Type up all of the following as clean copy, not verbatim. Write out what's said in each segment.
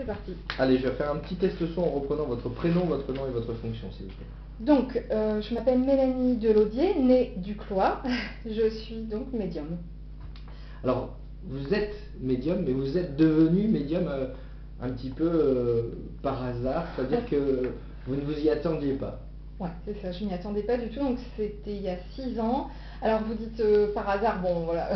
c'est parti. Allez, je vais faire un petit test son en reprenant votre prénom, votre nom et votre fonction, s'il vous plaît. Donc, je m'appelle Mélanie Delaudier, née Duclois. Je suis donc médium. Alors, vous êtes médium, mais vous êtes devenu médium un petit peu par hasard, c'est-à-dire que vous ne vous y attendiez pas. Ouais, c'est ça, je m'y attendais pas du tout, donc c'était il y a 6 ans. Alors vous dites par hasard, bon voilà,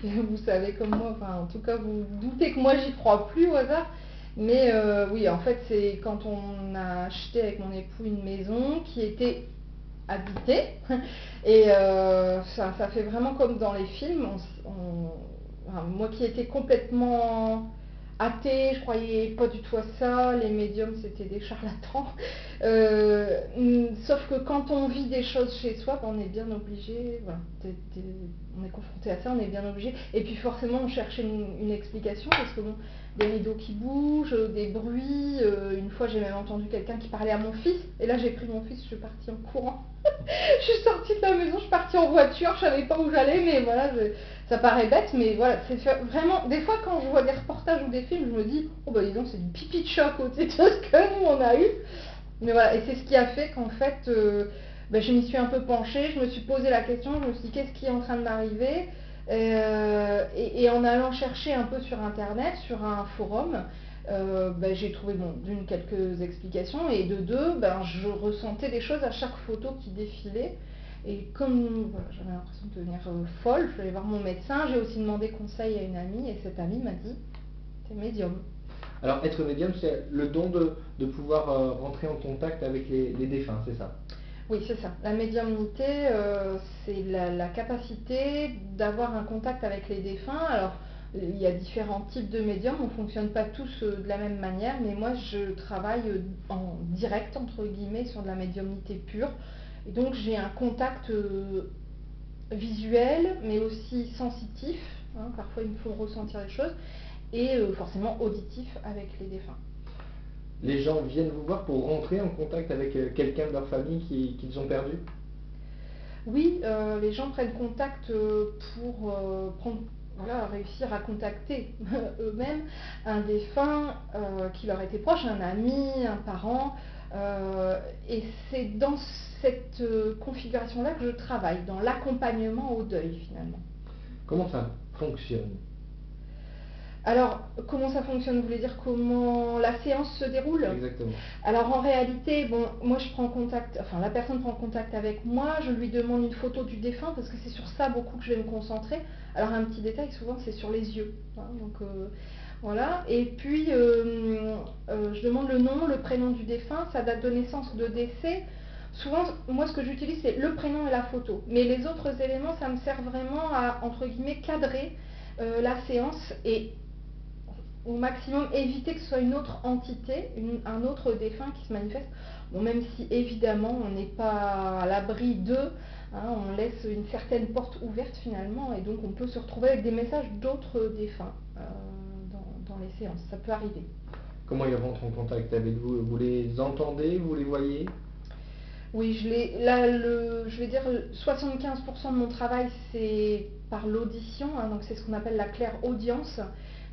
vous savez comme moi, enfin en tout cas vous doutez que moi j'y crois plus au hasard. Mais oui, en fait c'est quand on a acheté avec mon époux une maison qui était habitée. Et ça fait vraiment comme dans les films. Enfin, moi qui étais complètement athée, je croyais pas du tout à ça, les médiums c'était des charlatans. Sauf que quand on vit des choses chez soi, on est bien obligé, voilà, on est confronté à ça, on est bien obligé. Et puis forcément on cherchait une explication parce que bon, des rideaux qui bougent, des bruits. Une fois j'ai même entendu quelqu'un qui parlait à mon fils, et là j'ai pris mon fils, je suis partie en courant. Je suis sortie de la maison, je suis partie en voiture, je savais pas où j'allais, mais voilà, ça paraît bête, mais voilà, c'est vraiment, des fois quand je vois des reportages ou des films, je me dis, oh bah dis donc, c'est du pipi de choc au-dessus de ce que nous on a eu. Mais voilà, et c'est ce qui a fait qu'en fait, je m'y suis un peu penchée, je me suis posé la question, je me suis dit, qu'est-ce qui est en train de m'arriver? Et en allant chercher un peu sur internet, sur un forum, j'ai trouvé d'une quelques explications, et de deux, je ressentais des choses à chaque photo qui défilait. Et comme voilà, j'avais l'impression de devenir folle, je suis allée voir mon médecin, j'ai aussi demandé conseil à une amie, et cette amie m'a dit, t'es médium. Alors, être médium, c'est le don de pouvoir rentrer en contact avec les défunts, c'est ça? Oui, c'est ça. La médiumnité, c'est la capacité d'avoir un contact avec les défunts. Alors, il y a différents types de médiums, on ne fonctionne pas tous de la même manière, mais moi je travaille en direct, entre guillemets, sur de la médiumnité pure. Et donc j'ai un contact visuel, mais aussi sensitif, hein, parfois il me faut ressentir les choses, et forcément auditif avec les défunts. Les gens viennent vous voir pour rentrer en contact avec quelqu'un de leur famille qu'ils ont perdu? Oui, les gens prennent contact pour réussir à contacter eux-mêmes un défunt qui leur était proche, un ami, un parent. Et c'est dans cette configuration-là que je travaille, dans l'accompagnement au deuil finalement. Comment ça fonctionne? Alors, comment ça fonctionne? Vous voulez dire comment la séance se déroule? Exactement. Alors en réalité, moi je prends contact, enfin la personne prend contact avec moi, je lui demande une photo du défunt parce que c'est sur ça beaucoup que je vais me concentrer. Alors un petit détail, souvent c'est sur les yeux, hein, donc voilà. Et puis je demande le nom, le prénom du défunt, sa date de naissance, de décès. Souvent, moi ce que j'utilise c'est le prénom et la photo, mais les autres éléments ça me sert vraiment à, entre guillemets, cadrer la séance et au maximum éviter que ce soit une autre entité, un autre défunt qui se manifeste. Bon, même si évidemment on n'est pas à l'abri d'eux, hein, on laisse une certaine porte ouverte finalement, et donc on peut se retrouver avec des messages d'autres défunts dans les séances, ça peut arriver. Comment ils rentrent en contact avec vous? Vous les entendez, vous les voyez? Oui, je vais dire 75% de mon travail c'est par l'audition, hein, donc c'est ce qu'on appelle la clairaudience.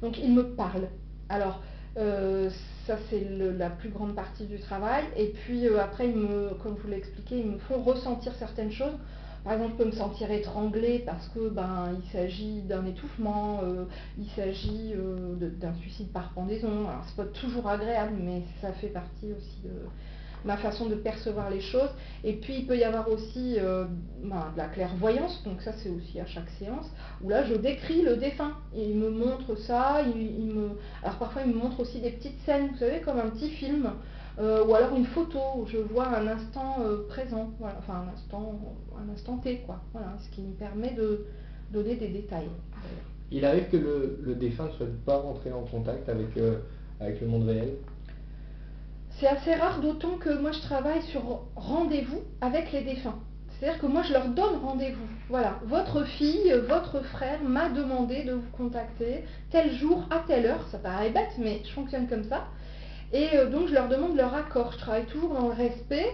Donc ils me parlent. Alors ça c'est la plus grande partie du travail. Et puis après, comme je vous l'ai expliqué, ils me font ressentir certaines choses. Par exemple, je peux me sentir étranglée parce que il s'agit d'un étouffement, il s'agit d'un suicide par pendaison. Alors c'est pas toujours agréable, mais ça fait partie aussi de ma façon de percevoir les choses. Et puis il peut y avoir aussi de la clairvoyance, donc ça c'est aussi à chaque séance, où là je décris le défunt. Et il me montre ça, alors parfois il me montre aussi des petites scènes, vous savez, comme un petit film, ou alors une photo où je vois un instant présent, voilà, enfin un instant T, quoi. Voilà, ce qui me permet de donner des détails. Il arrive que le défunt ne souhaite pas rentrer en contact avec le monde réel? C'est assez rare, d'autant que moi je travaille sur rendez-vous avec les défunts. C'est-à-dire que moi je leur donne rendez-vous. Voilà, votre fille, votre frère m'a demandé de vous contacter tel jour à telle heure. Ça paraît bête, mais je fonctionne comme ça. Et donc je leur demande leur accord. Je travaille toujours dans le respect.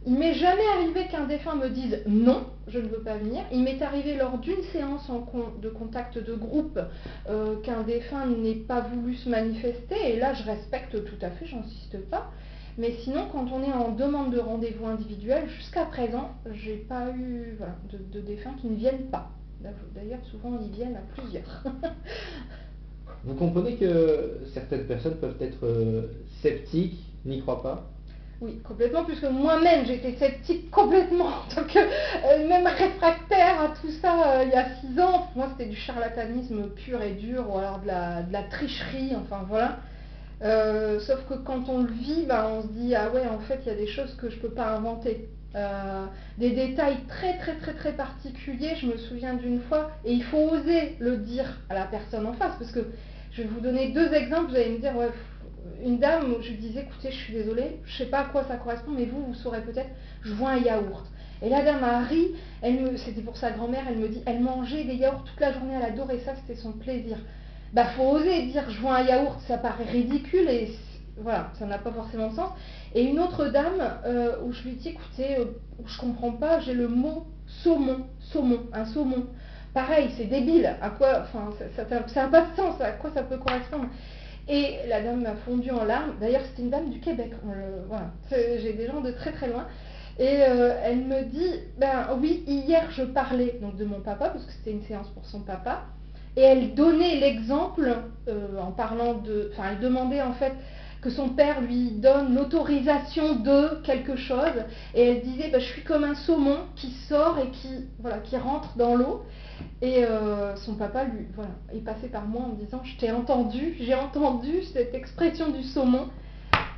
Il m'est jamais arrivé qu'un défunt me dise non, je ne veux pas venir. Il m'est arrivé lors d'une séance de contact de groupe qu'un défunt n'ait pas voulu se manifester, et là je respecte tout à fait, j'insiste pas. Mais sinon, quand on est en demande de rendez-vous individuel, jusqu'à présent, j'ai pas eu de défunts qui ne viennent pas. D'ailleurs, souvent ils viennent à plusieurs. Vous comprenez que certaines personnes peuvent être sceptiques, n'y croient pas? Oui, complètement, puisque moi-même j'étais sceptique complètement, donc même réfractaire à tout ça il y a 6 ans. Pour moi c'était du charlatanisme pur et dur, ou alors de la tricherie, enfin voilà. Sauf que quand on le vit, on se dit ah ouais, en fait il y a des choses que je peux pas inventer. Des détails très très très très particuliers, je me souviens d'une fois, et il faut oser le dire à la personne en face, parce que je vais vous donner 2 exemples, vous allez me dire ouais, une dame, je lui disais écoutez, je suis désolée, je sais pas à quoi ça correspond, mais vous saurez peut-être, je vois un yaourt. Et la dame a ri, c'était pour sa grand-mère, elle me dit elle mangeait des yaourts toute la journée, elle adorait ça, c'était son plaisir. Faut oser dire je vois un yaourt, ça paraît ridicule et voilà, ça n'a pas forcément de sens. Et une autre dame où je lui dis écoutez, je comprends pas, j'ai le mot saumon, un saumon. Pareil, c'est débile, à quoi, enfin ça n'a pas de sens, à quoi ça peut correspondre. Et la dame m'a fondu en larmes, d'ailleurs c'était une dame du Québec, voilà, j'ai des gens de très très loin. Et elle me dit, oui, hier je parlais donc de mon papa, parce que c'était une séance pour son papa. Et elle donnait l'exemple en parlant enfin elle demandait en fait que son père lui donne l'autorisation de quelque chose, et elle disait je suis comme un saumon qui sort et qui rentre dans l'eau, et son papa est passé par moi en me disant j'ai entendu cette expression du saumon,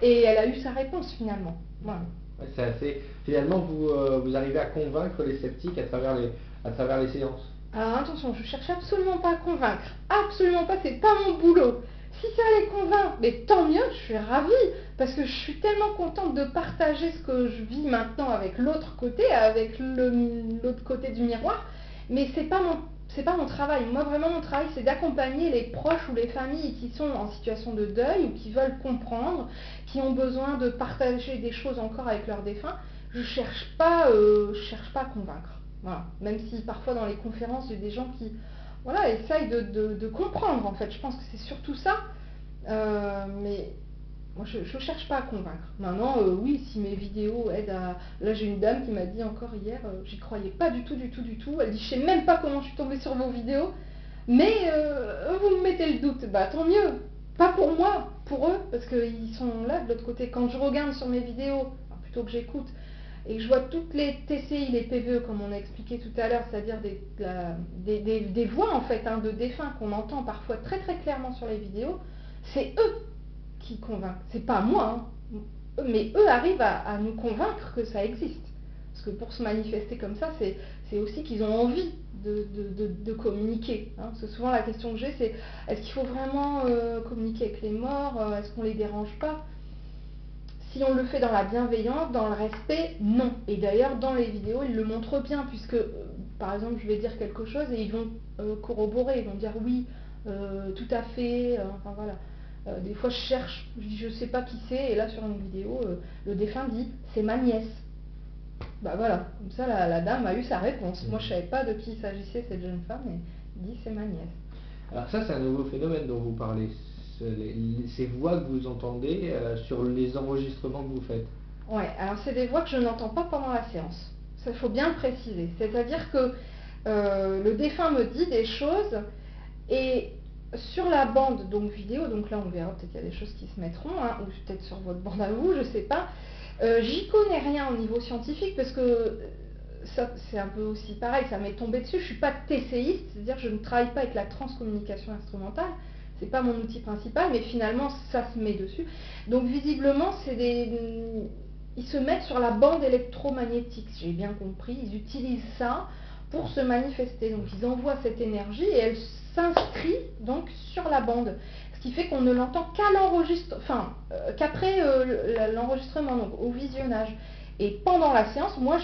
et elle a eu sa réponse finalement. Voilà. Ouais, c'est assez... Finalement vous arrivez à convaincre les sceptiques à travers les séances. Alors attention, je cherche absolument pas à convaincre, absolument pas, c'est pas mon boulot. Si ça les convainc, mais tant mieux, je suis ravie, parce que je suis tellement contente de partager ce que je vis maintenant avec l'autre côté, avec l'autre côté du miroir, mais c'est pas mon travail. Moi vraiment mon travail c'est d'accompagner les proches ou les familles qui sont en situation de deuil ou qui veulent comprendre, qui ont besoin de partager des choses encore avec leurs défunts. Je cherche pas à convaincre. Voilà. Même si parfois dans les conférences, il y a des gens qui essayent de comprendre en fait. Je pense que c'est surtout ça. Mais moi je ne cherche pas à convaincre. Maintenant, oui, si mes vidéos aident à... Là j'ai une dame qui m'a dit encore hier, j'y croyais pas du tout. Elle dit je sais même pas comment je suis tombée sur vos vidéos, mais vous me mettez le doute. Tant mieux. Pas pour moi, pour eux, parce qu'ils sont là de l'autre côté. Quand je regarde sur mes vidéos, plutôt que j'écoute, et que je vois toutes les TCI, les PVE, comme on a expliqué tout à l'heure, c'est-à-dire des voix en fait de défunts qu'on entend parfois très très clairement sur les vidéos, c'est eux qui convainquent, c'est pas moi, mais eux arrivent à nous convaincre que ça existe. Parce que pour se manifester comme ça, c'est aussi qu'ils ont envie de communiquer. Parce que souvent la question que j'ai, c'est est-ce qu'il faut vraiment communiquer avec les morts, est-ce qu'on les dérange pas? Si on le fait dans la bienveillance, dans le respect, non. Et d'ailleurs, dans les vidéos, ils le montrent bien, puisque, par exemple, je vais dire quelque chose et ils vont corroborer, ils vont dire oui, tout à fait, enfin voilà. Des fois, je cherche, je dis je sais pas qui c'est, et là, sur une vidéo, le défunt dit c'est ma nièce. Voilà, comme ça, la dame a eu sa réponse. Moi, je savais pas de qui il s'agissait, cette jeune femme, et il dit c'est ma nièce. Alors ça, c'est un nouveau phénomène dont vous parlez. Ces voix que vous entendez sur les enregistrements que vous faites. Ouais, alors c'est des voix que je n'entends pas pendant la séance. Ça, il faut bien le préciser. C'est-à-dire que le défunt me dit des choses, et sur la bande donc vidéo, donc là on verra, peut-être qu'il y a des choses qui se mettront, ou peut-être sur votre bande à vous, je sais pas. J'y connais rien au niveau scientifique, parce que ça c'est un peu aussi pareil, ça m'est tombé dessus. Je suis pas TCiste, c'est-à-dire je ne travaille pas avec la transcommunication instrumentale. C'est pas mon outil principal, mais finalement ça se met dessus. Donc visiblement ils se mettent sur la bande électromagnétique, j'ai bien compris. Ils utilisent ça pour se manifester. Donc ils envoient cette énergie et elle s'inscrit donc sur la bande. Ce qui fait qu'on ne l'entend qu'après l'enregistrement, donc au visionnage. Et pendant la séance, moi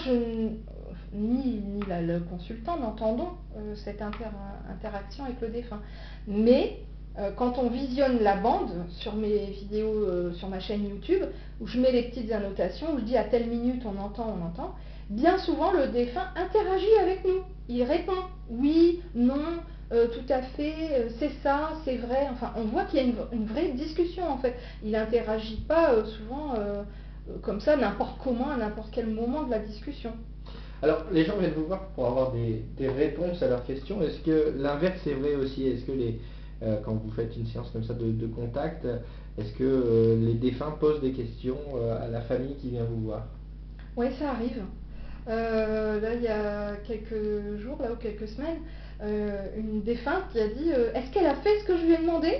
ni le consultant n'entendons cette interaction avec le défunt. Mais quand on visionne la bande sur mes vidéos, sur ma chaîne YouTube, où je mets les petites annotations, où je dis à telle minute on entend, bien souvent le défunt interagit avec nous. Il répond oui, non, tout à fait, c'est ça, c'est vrai. Enfin, on voit qu'il y a une vraie discussion en fait. Il n'interagit pas souvent comme ça, n'importe comment, à n'importe quel moment de la discussion. Alors, les gens viennent vous voir pour avoir des réponses à leurs questions. Est-ce que l'inverse est vrai aussi? Est-ce que quand vous faites une séance comme ça de contact, est-ce que les défunts posent des questions à la famille qui vient vous voir? Oui, ça arrive. Là, il y a quelques jours, là, ou quelques semaines, une défunte qui a dit est-ce qu'elle a fait ce que je lui ai demandé?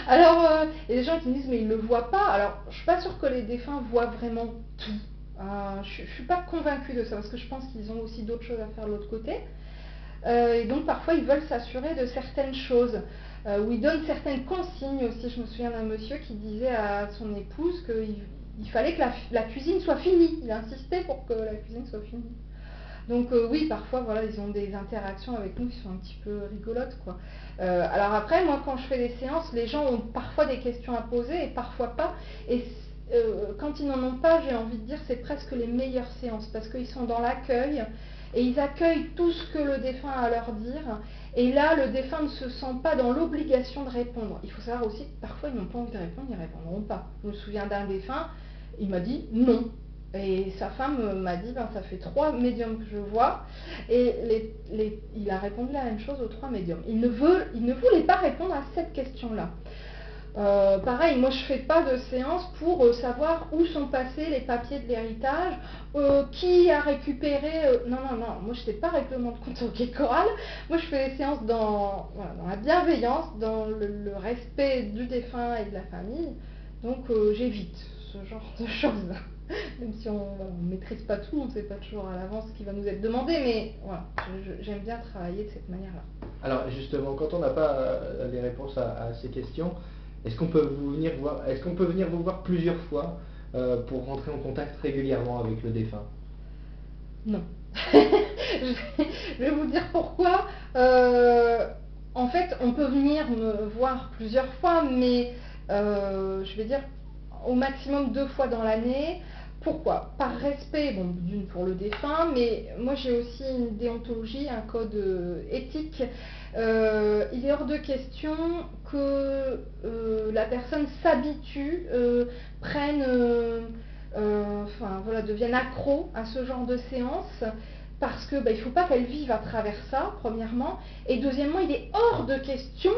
Alors, il y a des gens qui me disent mais ils ne le voient pas. Alors, je ne suis pas sûre que les défunts voient vraiment tout. Je ne suis pas convaincue de ça parce que je pense qu'ils ont aussi d'autres choses à faire de l'autre côté. Et donc, parfois, ils veulent s'assurer de certaines choses. Ou ils donnent certaines consignes aussi. Je me souviens d'un monsieur qui disait à son épouse qu'il fallait que la cuisine soit finie. Il insistait pour que la cuisine soit finie. Donc oui, parfois, voilà, ils ont des interactions avec nous qui sont un petit peu rigolotes, quoi. Alors après, moi, quand je fais des séances, les gens ont parfois des questions à poser et parfois pas. Et quand ils n'en ont pas, j'ai envie de dire, c'est presque les meilleures séances parce qu'ils sont dans l'accueil et ils accueillent tout ce que le défunt a à leur dire. Et là, le défunt ne se sent pas dans l'obligation de répondre. Il faut savoir aussi que parfois, ils n'ont pas envie de répondre, ils ne répondront pas. Je me souviens d'un défunt, il m'a dit non. Et sa femme m'a dit, ben, ça fait 3 médiums que je vois, et il a répondu la même chose aux 3 médiums. Il ne voulait pas répondre à cette question-là. Pareil, moi je fais pas de séance pour savoir où sont passés les papiers de l'héritage, qui a récupéré. Non, moi je fais pas règlement de compte au Quai Choral. Moi je fais des séances dans la bienveillance, dans le respect du défunt et de la famille. Donc j'évite ce genre de choses. Même si on ne maîtrise pas tout, on ne sait pas toujours à l'avance ce qui va nous être demandé, mais voilà, j'aime bien travailler de cette manière-là. Alors justement, quand on n'a pas les réponses à ces questions, est-ce qu'on peut venir vous voir plusieurs fois pour rentrer en contact régulièrement avec le défunt? Non. Je vais vous dire pourquoi. En fait, on peut venir me voir plusieurs fois, mais je vais dire au maximum 2 fois dans l'année. Pourquoi? Par respect, bon, d'une pour le défunt, mais moi j'ai aussi une déontologie, un code éthique. Il est hors de question que la personne s'habitue, prenne, enfin voilà, devienne accro à ce genre de séance. Parce que il ne faut pas qu'elle vive à travers ça, premièrement. Et deuxièmement, il est hors de question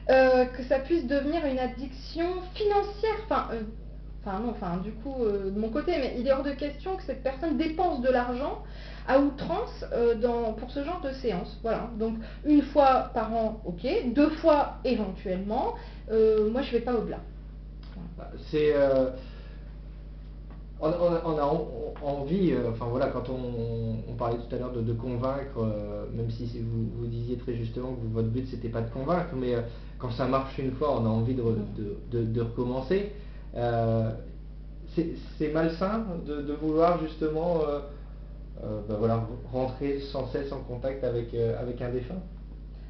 que ça puisse devenir une addiction financière. Du coup, de mon côté, mais il est hors de question que cette personne dépense de l'argent à outrance pour ce genre de séance. Voilà. Donc, 1 fois par an, ok. 2 fois éventuellement. Moi, je ne vais pas au-delà. Voilà. On a envie, enfin voilà, quand on parlait tout à l'heure de convaincre, même si vous disiez très justement que votre but c'était pas de convaincre, mais quand ça marche une fois, on a envie de recommencer. C'est malsain de vouloir justement rentrer sans cesse en contact avec un défunt.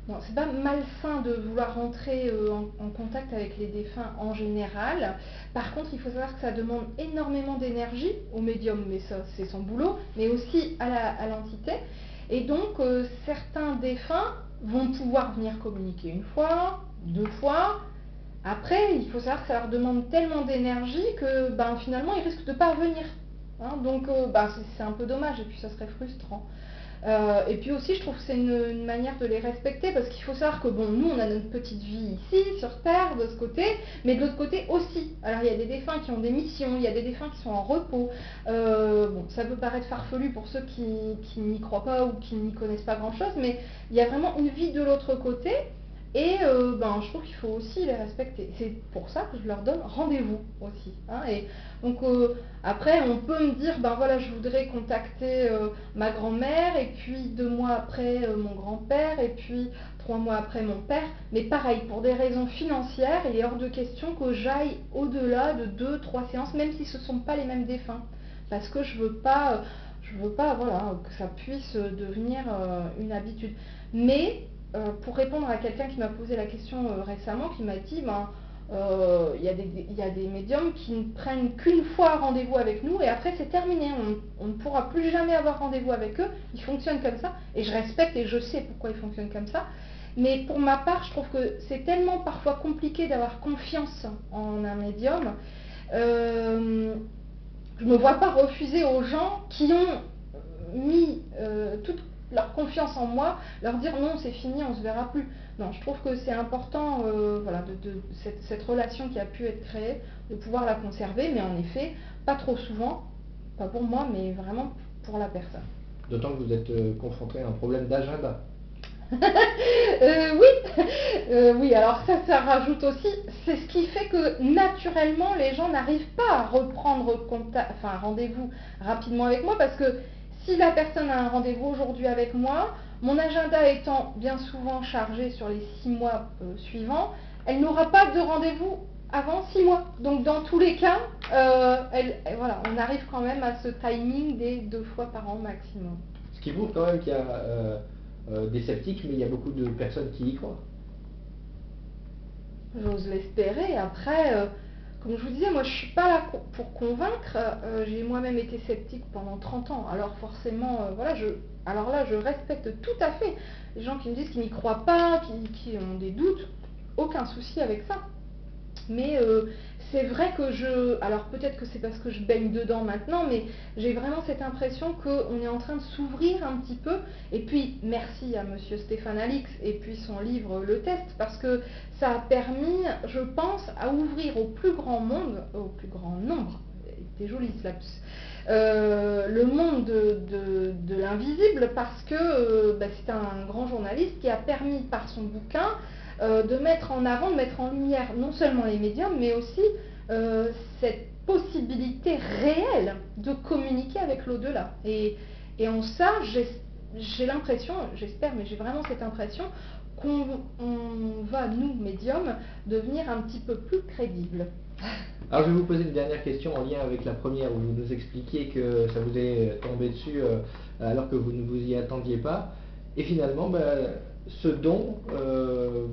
Non, c'est pas malsain de vouloir rentrer en contact avec les défunts en général. Par contre, il faut savoir que ça demande énormément d'énergie au médium, mais ça c'est son boulot, mais aussi à l'entité. Et donc, certains défunts vont pouvoir venir communiquer 1 fois, 2 fois. Après, il faut savoir que ça leur demande tellement d'énergie que finalement, ils risquent de ne pas revenir. Hein. Donc, c'est un peu dommage et puis ça serait frustrant. Et puis aussi, je trouve que c'est une manière de les respecter parce qu'il faut savoir que nous, on a notre petite vie ici, sur Terre, de ce côté, mais de l'autre côté aussi. Alors, il y a des défunts qui ont des missions, il y a des défunts qui sont en repos. Ça peut paraître farfelu pour ceux qui n'y croient pas ou qui n'y connaissent pas grand-chose, mais il y a vraiment une vie de l'autre côté. Et je trouve qu'il faut aussi les respecter. C'est pour ça que je leur donne rendez-vous aussi. Hein. Et donc après, on peut me dire, je voudrais contacter ma grand-mère, et puis 2 mois après mon grand-père, et puis 3 mois après mon père. Mais pareil, pour des raisons financières, il est hors de question que j'aille au-delà de 2-3 séances, même si ce ne sont pas les mêmes défunts. Parce que je veux pas que ça puisse devenir une habitude. Mais pour répondre à quelqu'un qui m'a posé la question récemment, qui m'a dit, il y a des médiums qui ne prennent qu'une fois rendez-vous avec nous et après c'est terminé, on ne pourra plus jamais avoir rendez-vous avec eux, ils fonctionnent comme ça, et je respecte et je sais pourquoi ils fonctionnent comme ça. Mais pour ma part, je trouve que c'est tellement parfois compliqué d'avoir confiance en un médium. Je ne me vois pas refuser aux gens qui ont mis toute leur confiance en moi, leur dire non, c'est fini, on ne se verra plus. Non, je trouve que c'est important, voilà, cette relation qui a pu être créée, de pouvoir la conserver, mais en effet, pas trop souvent, pas pour moi, mais vraiment pour la personne. D'autant que vous êtes confronté à un problème d'agenda. Oui, oui, alors ça rajoute aussi, c'est ce qui fait que naturellement les gens n'arrivent pas à reprendre contact, enfin rendez-vous rapidement avec moi, parce que si la personne a un rendez-vous aujourd'hui avec moi, mon agenda étant bien souvent chargé sur les 6 mois suivants, elle n'aura pas de rendez-vous avant 6 mois. Donc dans tous les cas, voilà, on arrive quand même à ce timing des 2 fois par an maximum. Ce qui prouve quand même qu'il y a des sceptiques, mais il y a beaucoup de personnes qui y croient. J'ose l'espérer. Après, comme je vous disais, moi je suis pas là pour convaincre. J'ai moi-même été sceptique pendant 30 ans. Alors forcément, voilà, alors là, je respecte tout à fait les gens qui me disent qu'ils n'y croient pas, qui ont des doutes. Aucun souci avec ça. Mais c'est vrai que alors peut-être que c'est parce que je baigne dedans maintenant, mais j'ai vraiment cette impression qu'on est en train de s'ouvrir un petit peu. Et puis merci à monsieur Stéphane Alix et puis son livre Le Test, parce que ça a permis, je pense, à ouvrir au plus grand monde, au plus grand nombre, c'était joli ce lapsus, le monde de l'invisible, parce que c'est un grand journaliste qui a permis par son bouquin de mettre en avant, de mettre en lumière non seulement les médiums, mais aussi cette possibilité réelle de communiquer avec l'au-delà. Et en ça, j'ai l'impression, j'espère, mais j'ai vraiment cette impression qu'on va, nous, médiums, devenir un petit peu plus crédibles. Alors je vais vous poser une dernière question en lien avec la première, où vous nous expliquiez que ça vous est tombé dessus alors que vous ne vous y attendiez pas. Et finalement, ce don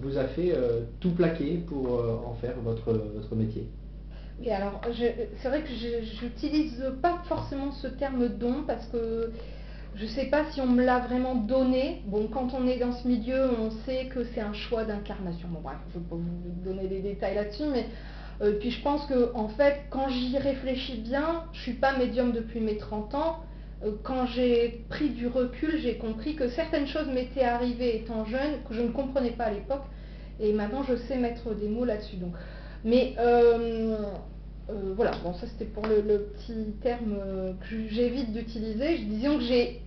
vous a fait tout plaquer pour en faire votre métier. Oui, alors c'est vrai que j'utilise pas forcément ce terme don, parce que je ne sais pas si on me l'a vraiment donné. Bon, quand on est dans ce milieu, on sait que c'est un choix d'incarnation. Bon bref, je ne vais pas vous donner des détails là-dessus, mais puis je pense que en fait, quand j'y réfléchis bien, je ne suis pas médium depuis mes 30 ans. Quand j'ai pris du recul, j'ai compris que certaines choses m'étaient arrivées étant jeune, que je ne comprenais pas à l'époque, et maintenant je sais mettre des mots là-dessus. Donc, mais voilà, bon, ça c'était pour le petit terme que j'évite d'utiliser. Disons que j'ai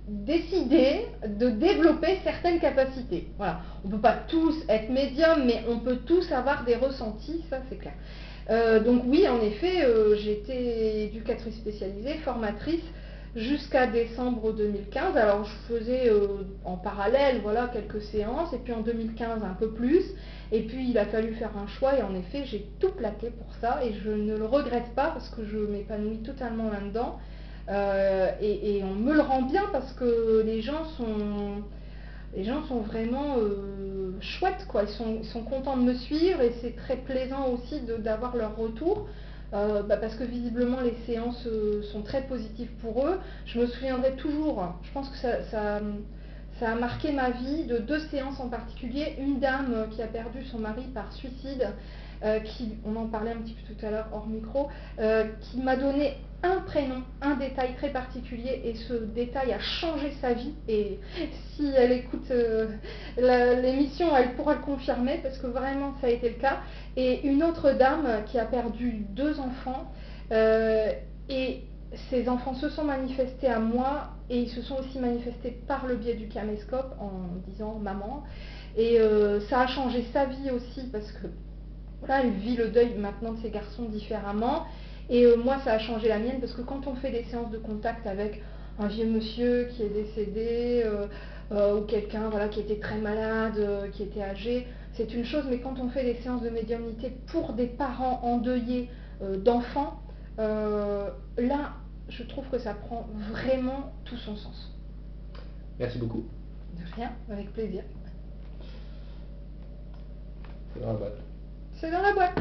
décidé de développer certaines capacités. Voilà, on ne peut pas tous être médium, mais on peut tous avoir des ressentis, ça c'est clair. Donc oui, en effet, j'étais éducatrice spécialisée, formatrice, jusqu'à décembre 2015. Alors je faisais en parallèle, voilà, quelques séances, et puis en 2015 un peu plus. Et puis il a fallu faire un choix, et en effet j'ai tout plaqué pour ça, et je ne le regrette pas parce que je m'épanouis totalement là-dedans. Et on me le rend bien, parce que les gens sont vraiment chouettes, quoi. Ils sont contents de me suivre, et c'est très plaisant aussi d'avoir leur retour. Parce que visiblement les séances sont très positives pour eux. Je me souviendrai toujours, je pense que ça a marqué ma vie, de 2 séances en particulier. Une dame qui a perdu son mari par suicide, on en parlait un petit peu tout à l'heure hors micro, qui m'a donné un prénom, un détail très particulier, et ce détail a changé sa vie. Et si elle écoute l'émission, elle pourra le confirmer, parce que vraiment ça a été le cas. Et une autre dame qui a perdu 2 enfants, et ces enfants se sont manifestés à moi, et ils se sont aussi manifestés par le biais du caméscope en disant maman. Et ça a changé sa vie aussi, parce que voilà, elle vit le deuil maintenant de ses garçons différemment. Et moi, ça a changé la mienne, parce que quand on fait des séances de contact avec un vieux monsieur qui est décédé, ou quelqu'un, voilà, qui était très malade, qui était âgé, c'est une chose. Mais quand on fait des séances de médiumnité pour des parents endeuillés d'enfants, là, je trouve que ça prend vraiment tout son sens. Merci beaucoup. De rien, avec plaisir. C'est dans la boîte. C'est dans la boîte.